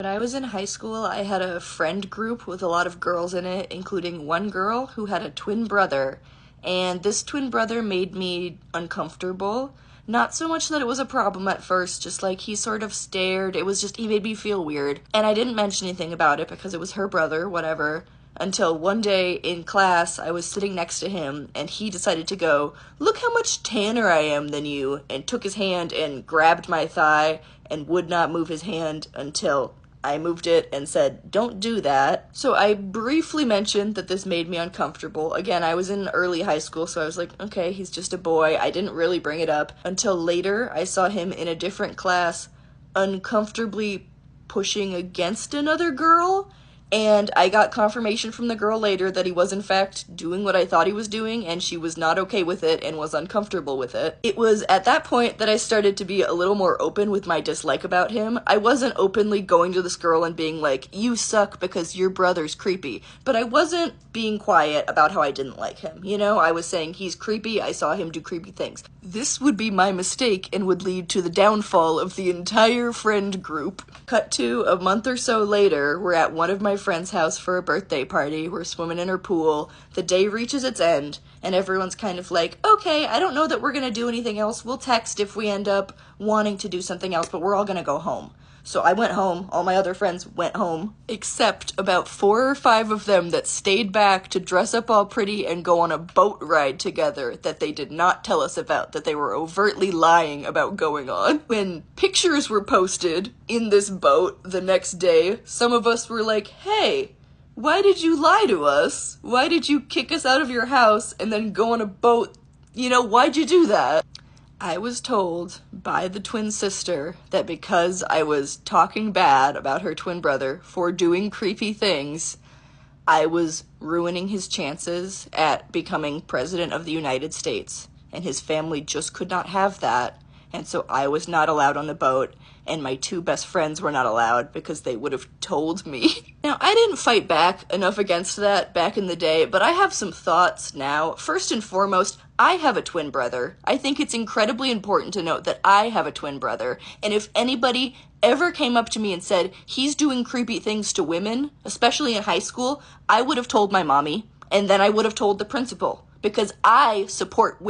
When I was in high school, I had a friend group with a lot of girls in it, including one girl who had a twin brother. And this twin brother made me uncomfortable. Not so much that it was a problem at first, just like he sort of stared. He made me feel weird. And I didn't mention anything about it because it was her brother, whatever. Until one day in class, I was sitting next to him, and he decided to go, "Look how much tanner I am than you," and took his hand and grabbed my thigh and would not move his hand until I moved it and said, "Don't do that." So I briefly mentioned that this made me uncomfortable. Again, I was in early high school, so I was like, okay, he's just a boy. I didn't really bring it up until later. I saw him in a different class uncomfortably pushing against another girl, and I got confirmation from the girl later that he was in fact doing what I thought he was doing, and she was not okay with it and was uncomfortable with it. It was at that point that I started to be a little more open with my dislike about him. I wasn't openly going to this girl and being like, "You suck because your brother's creepy," but I wasn't being quiet about how I didn't like him. You know, I was saying he's creepy, I saw him do creepy things. This would be my mistake and would lead to the downfall of the entire friend group. Cut to a month or so later, we're at one of my friend's house for a birthday party. We're swimming in her pool. The day reaches its end, and everyone's kind of like, okay, I don't know that we're gonna do anything else. We'll text if we end up wanting to do something else, but we're all gonna go home. So I went home, all my other friends went home, except about 4 or 5 of them that stayed back to dress up all pretty and go on a boat ride together that they did not tell us about, that they were overtly lying about going on. When pictures were posted in this boat the next day, some of us were like, hey, why did you lie to us? Why did you kick us out of your house and then go on a boat? You know, why'd you do that? I was told by the twin sister that because I was talking bad about her twin brother for doing creepy things, I was ruining his chances at becoming president of the United States, and his family just could not have that, and so I was not allowed on the boat, and my 2 best friends were not allowed because they would have told me. Now, I didn't fight back enough against that back in the day, but I have some thoughts now. First and foremost, I have a twin brother. I think it's incredibly important to note that I have a twin brother, and if anybody ever came up to me and said, he's doing creepy things to women, especially in high school, I would have told my mommy, and then I would have told the principal, because I support women.